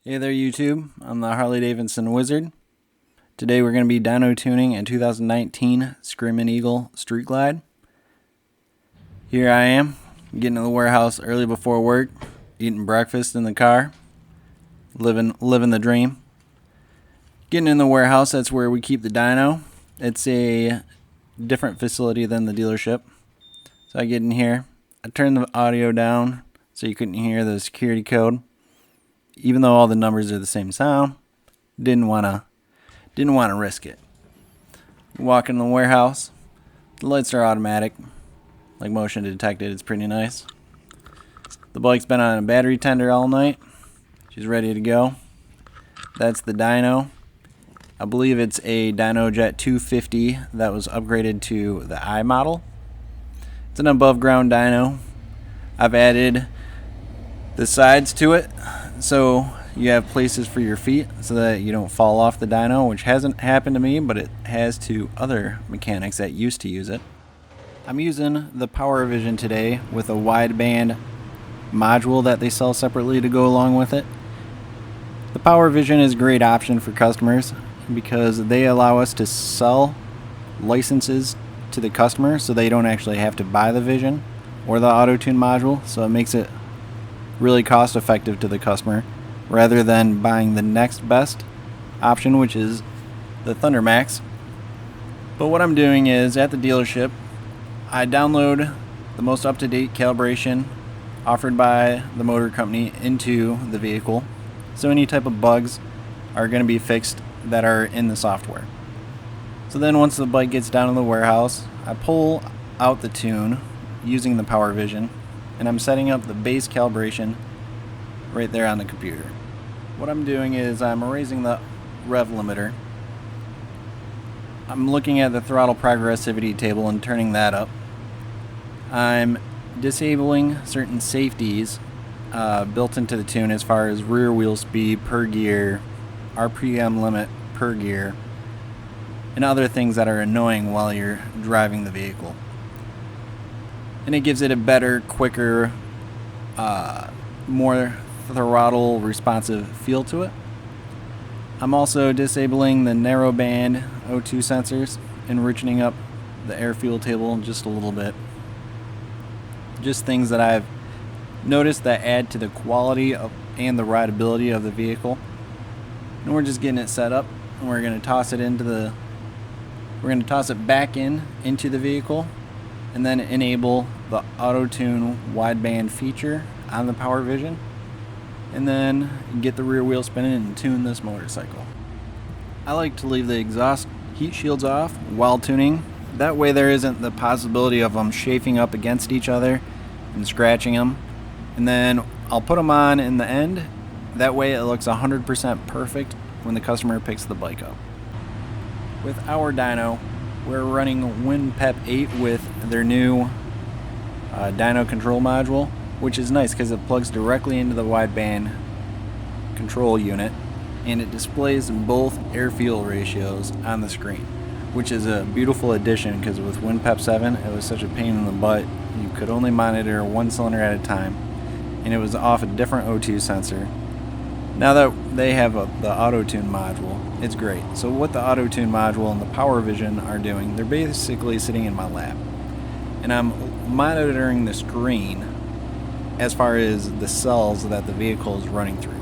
Hey there YouTube, I'm the Harley Davidson Wizard. Today we're going to be dyno tuning a 2019 Screamin' Eagle Street Glide. Here I am, getting to the warehouse early before work, eating breakfast in the car, living the dream. Getting in the warehouse, that's where we keep the dyno. It's a different facility than the dealership. So I get in here, I turn the audio down so you couldn't hear the security code. Even though all the numbers are the same sound, didn't wanna risk it. Walk in the warehouse, the lights are automatic, like motion detected. It's pretty nice. The bike's been on a battery tender all night. She's ready to go. That's the dyno. I believe it's a Dyno Jet 250 that was upgraded to the I model. It's an above ground dyno. I've added the sides to it so you have places for your feet so that you don't fall off the dyno, which hasn't happened to me, but it has to other mechanics that used to use it. I'm using the Powervision today with a wideband module that they sell separately to go along with it. The Powervision is a great option for customers because they allow us to sell licenses to the customer so they don't actually have to buy the Vision or the Autotune module, so it makes it really cost effective to the customer rather than buying the next best option, which is the Thundermax. But what I'm doing is at the dealership I download the most up-to-date calibration offered by the motor company into the vehicle, so any type of bugs are going to be fixed that are in the software. So then once the bike gets down to the warehouse, I pull out the tune using the Powervision, and I'm setting up the base calibration right there on the computer. What I'm doing is I'm raising the rev limiter. I'm looking at the throttle progressivity table and turning that up. I'm disabling certain safeties built into the tune as far as rear wheel speed per gear, RPM limit per gear, and other things that are annoying while you're driving the vehicle. And it gives it a better, quicker, more throttle responsive feel to it. I'm also disabling the narrowband O2 sensors and richening up the air fuel table just a little bit. Just things that I've noticed that add to the quality of and the rideability of the vehicle. And we're just getting it set up, and we're going to toss it back into the vehicle, and then enable the Autotune wideband feature on the Powervision, and then get the rear wheel spinning and tune this motorcycle. I like to leave the exhaust heat shields off while tuning. That way there isn't the possibility of them chafing up against each other and scratching them. And then I'll put them on in the end. That way it looks 100% perfect when the customer picks the bike up. With our dyno, we're running WinPep 8 with their new dyno control module, which is nice because it plugs directly into the wideband control unit, and it displays both air-fuel ratios on the screen, which is a beautiful addition because with WinPep 7 it was such a pain in the butt. You could only monitor one cylinder at a time, and it was off a different O2 sensor. Now that they have the Autotune module, it's great. So what the Autotune module and the Powervision are doing, they're basically sitting in my lap, and I'm monitoring the screen as far as the cells that the vehicle is running through.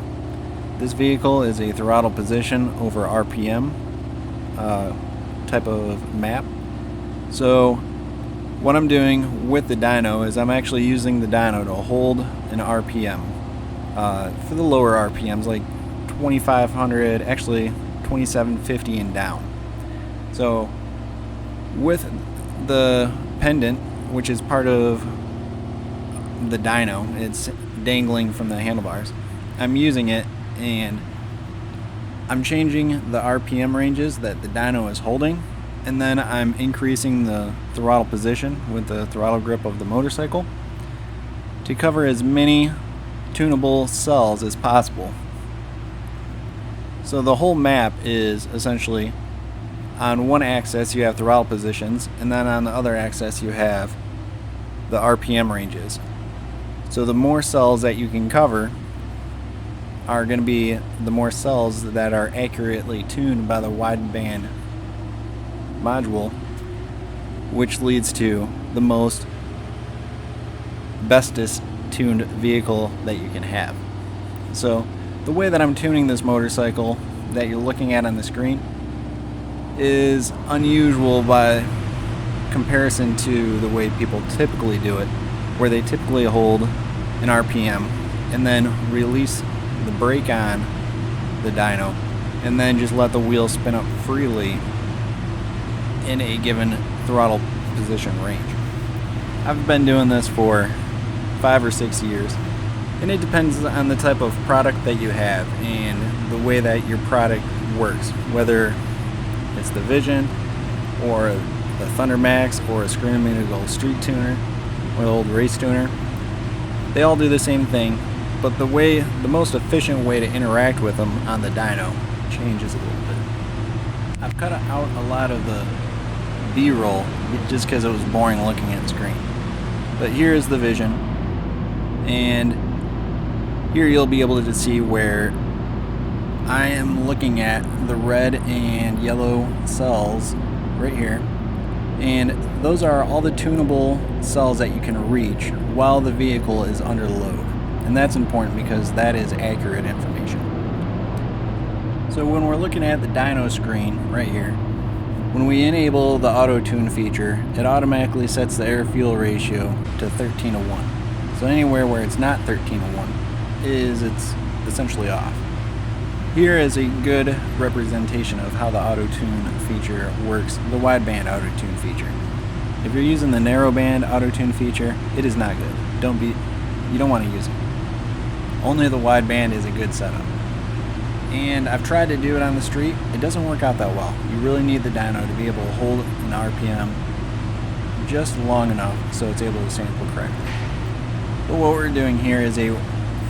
This vehicle is a throttle position over RPM type of map. So what I'm doing with the dyno is I'm actually using the dyno to hold an RPM for the lower RPMs, like 2500, actually 2750 and down. So with the pendant, which is part of the dyno, it's dangling from the handlebars, I'm using it and I'm changing the RPM ranges that the dyno is holding, and then I'm increasing the throttle position with the throttle grip of the motorcycle to cover as many tunable cells as possible. So the whole map is essentially, on one axis you have throttle positions, and then on the other axis you have the RPM ranges. So the more cells that you can cover, are going to be the more cells that are accurately tuned by the wideband module, which leads to the most bestest tuned vehicle that you can have. So the way that I'm tuning this motorcycle that you're looking at on the screen is unusual by comparison to the way people typically do it, where they typically hold an RPM and then release the brake on the dyno and then just let the wheel spin up freely in a given throttle position range. I've been doing this for 5 or 6 years, and it depends on the type of product that you have and the way that your product works, whether it's the Vision or the Thunder Max or a Screaming Eagle street tuner or the old race tuner. They all do the same thing, but the most efficient way to interact with them on the dyno changes a little bit. I've cut out a lot of the B-roll just because it was boring looking at the screen. But here is the Vision, and here you'll be able to see where I am looking at the red and yellow cells right here, and those are all the tunable cells that you can reach while the vehicle is under load, and that's important because that is accurate information. So when we're looking at the dyno screen right here, when we enable the Auto-Tune feature, it automatically sets the air-fuel ratio to 13:1. So anywhere where it's not 13:1 it's essentially off. Here is a good representation of how the Auto-Tune feature works, the wideband Auto-Tune feature. If you're using the narrowband Auto-Tune feature, it is not good. You don't want to use it. Only the wideband is a good setup. And I've tried to do it on the street. It doesn't work out that well. You really need the dyno to be able to hold an RPM just long enough so it's able to sample correctly. But what we're doing here is a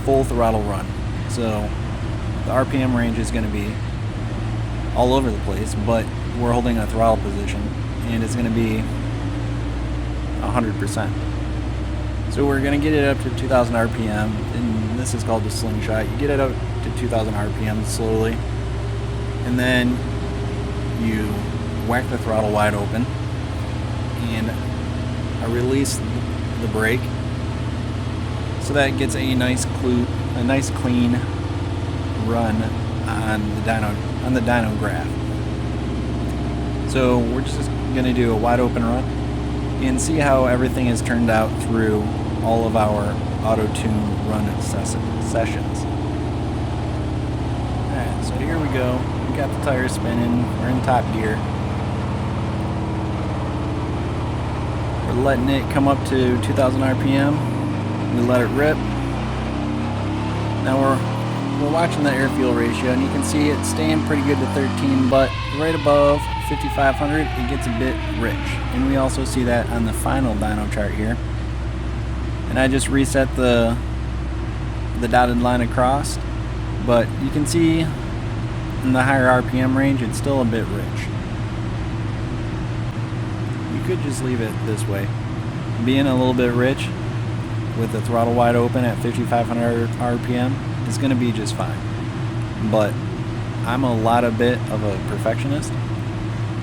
full throttle run. So the RPM range is going to be all over the place, but we're holding a throttle position and it's going to be 100%. So we're going to get it up to 2,000 RPM, and this is called the slingshot. You get it up to 2,000 RPM slowly, and then you whack the throttle wide open, and I release the brake, so that gets a nice clean run on the dyno graph. So we're just going to do a wide open run and see how everything has turned out through all of our Auto-Tune run sessions. Alright, so here we go. We got the tires spinning. We're in top gear. We're letting it come up to 2,000 RPM. We let it rip. Now we're watching the air-fuel ratio, and you can see it's staying pretty good to 13, but right above 5,500 it gets a bit rich, and we also see that on the final dyno chart here. And I just reset the dotted line across, but you can see in the higher RPM range it's still a bit rich. You could just leave it this way, being a little bit rich with the throttle wide open at 5,500 RPM is going to be just fine. But I'm a bit of a perfectionist,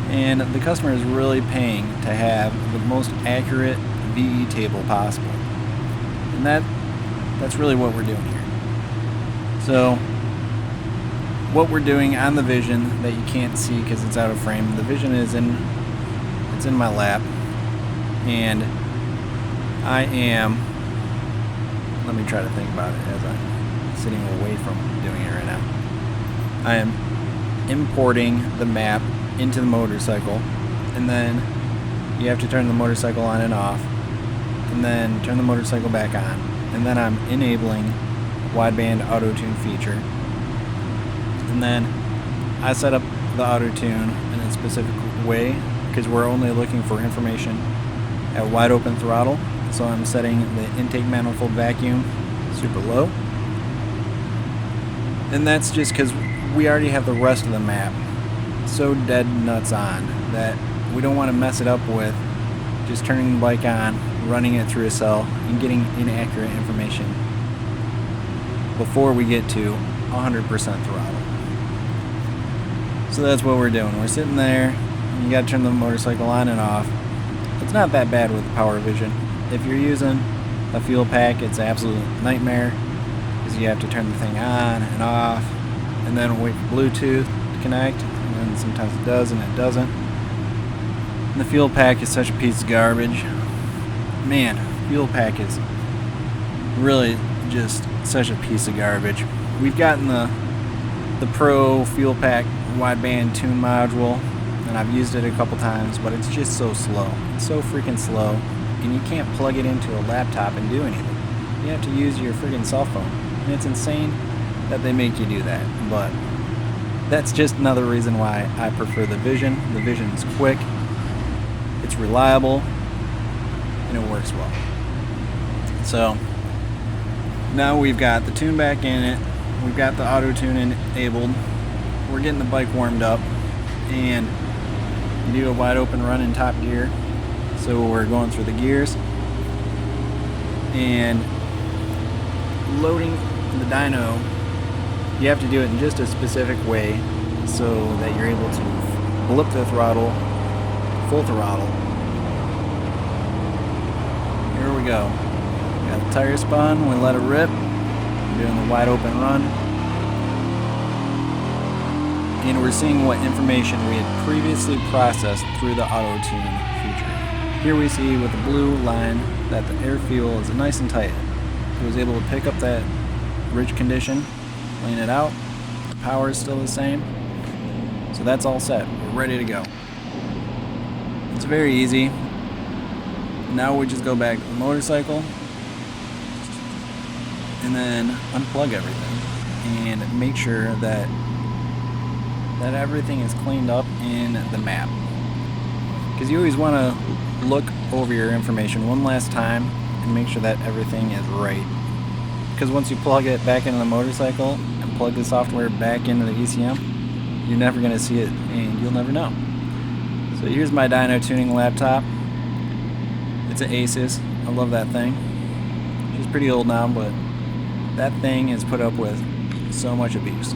and the customer is really paying to have the most accurate VE table possible, and that's really what we're doing here. So what we're doing on the Vision that you can't see because it's out of frame, the Vision is in my lap, and let me try to think about it as I'm sitting away from doing it right now. I am importing the map into the motorcycle, and then you have to turn the motorcycle on and off, and then turn the motorcycle back on, and then I'm enabling wideband Auto-Tune feature, and then I set up the Auto-Tune in a specific way because we're only looking for information at wide open throttle. So I'm setting the intake manifold vacuum super low, and that's just because we already have the rest of the map so dead nuts on that we don't want to mess it up with just turning the bike on, running it through a cell, and getting inaccurate information before we get to 100% throttle. So that's what we're doing. We're sitting there, and you gotta turn the motorcycle on and off. It's not that bad with Powervision. If you're using a fuel pack, it's an absolute nightmare, because you have to turn the thing on and off, and then wait for Bluetooth to connect, and then sometimes it does and it doesn't. And the fuel pack is such a piece of garbage. Man, fuel pack is really just such a piece of garbage. We've gotten the Pro fuel pack wideband tune module, and I've used it a couple times, but it's just so slow. It's so freaking slow, and you can't plug it into a laptop and do anything. You have to use your freaking cell phone, and it's insane that they make you do that. But that's just another reason why I prefer the Vision. The Vision is quick, it's reliable, and it works well. So now we've got the tune back in it, we've got the Autotune enabled, we're getting the bike warmed up, and you do a wide open run in top gear. So we're going through the gears and loading the dyno. You have to do it in just a specific way so that you're able to blip the throttle, full throttle. Here we go. Got the tire spun, we let it rip. We're doing the wide open run. And we're seeing what information we had previously processed through the Autotune feature. Here we see with the blue line that the air fuel is nice and tight. It was able to pick up that rich condition, clean it out. The power is still the same. So that's all set. We're ready to go. It's very easy. Now we just go back to the motorcycle and then unplug everything and make sure that everything is cleaned up in the map, because you always want to look over your information one last time and make sure that everything is right, because once you plug it back into the motorcycle and plug the software back into the ECM, you're never going to see it and you'll never know. So here's my dyno tuning laptop. It's an Asus. I love that thing. She's pretty old now, but that thing has put up with so much abuse.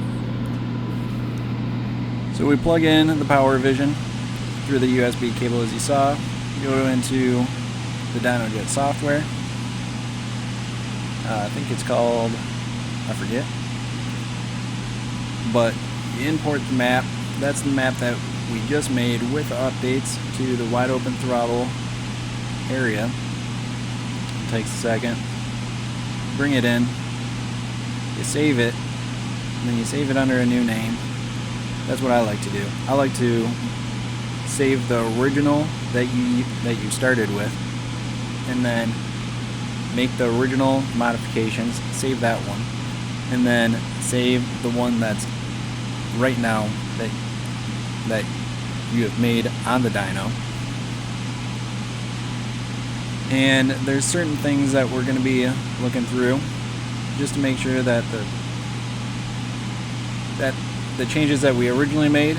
So we plug in the Powervision through the USB cable as you saw. You go into the DynoJet software. I think it's called, I forget. But you import the map. That's the map that we just made with the updates to the wide open throttle area. It takes a second. Bring it in. You save it. And then you save it under a new name. That's what I like to do. I like to save the original that you started with, and then make the original modifications, save that one, and then save the one that's right now that you have made on the dyno. And there's certain things that we're going to be looking through just to make sure that the changes that we originally made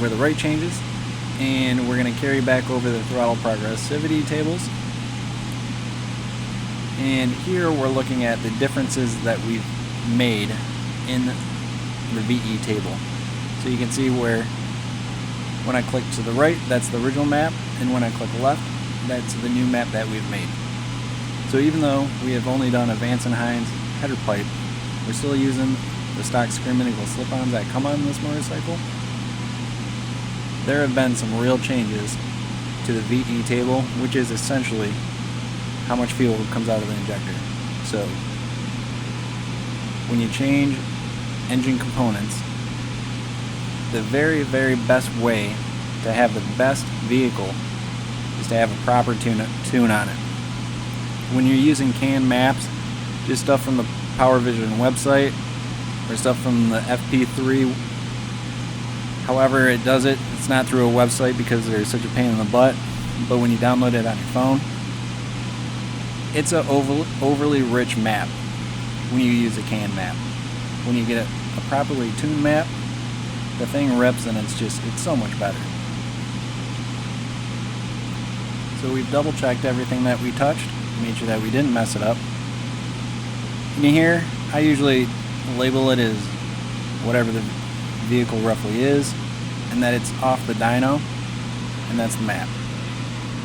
were the right changes, and we're going to carry back over the throttle progressivity tables. And here we're looking at the differences that we've made in the VE table. So you can see where when I click to the right, that's the original map, and when I click left, that's the new map that we've made. So even though we have only done a VANCE and HINES header pipe, we're still using the stock Screamin' Eagle slip-ons that come on this motorcycle. There have been some real changes to the VE table, which is essentially how much fuel comes out of the injector. So when you change engine components, the very, very best way to have the best vehicle is to have a proper tune on it. When you're using canned maps, just stuff from the Powervision website or stuff from the FP3, however it does it, it's not through a website because they're such a pain in the butt, but when you download it on your phone, it's an overly rich map when you use a canned map. When you get a properly tuned map, the thing rips and it's so much better. So we've double checked everything that we touched, made sure that we didn't mess it up. And here, I usually label it as whatever the vehicle roughly is, and that it's off the dyno, and that's the map.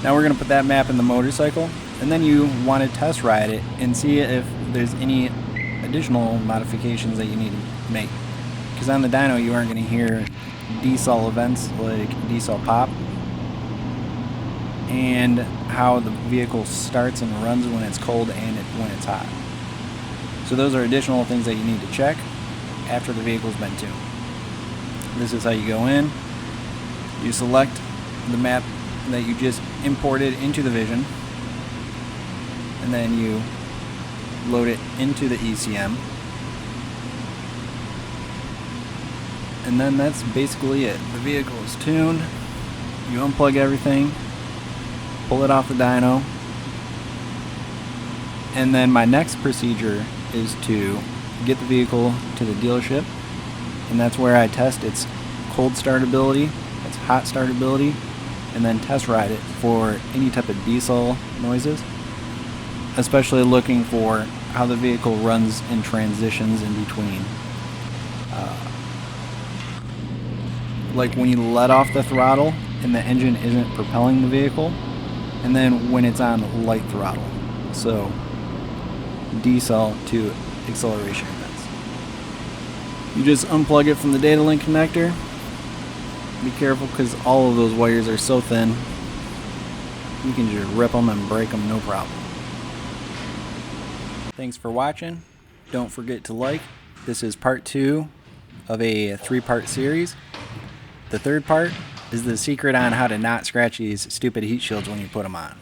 Now we're going to put that map in the motorcycle, and then you want to test ride it and see if there's any additional modifications that you need to make. Because on the dyno you aren't going to hear decel events like decel pop, and how the vehicle starts and runs when it's cold and when it's hot. So those are additional things that you need to check after the vehicle's been tuned. This is how you go in. You select the map that you just imported into the Vision, and then you load it into the ECM, and then that's basically it. The vehicle is tuned. You unplug everything, pull it off the dyno, and then my next procedure is to get the vehicle to the dealership, and that's where I test its cold startability, its hot startability, and then test ride it for any type of diesel noises, especially looking for how the vehicle runs in transitions in between. Like when you let off the throttle and the engine isn't propelling the vehicle, and then when it's on light throttle. So decel to acceleration events. You just unplug it from the data link connector. Be careful because all of those wires are so thin, you can just rip them and break them no problem. Thanks for watching. Don't forget to like. This is part 2 of a 3-part series. The third part is the secret on how to not scratch these stupid heat shields when you put them on.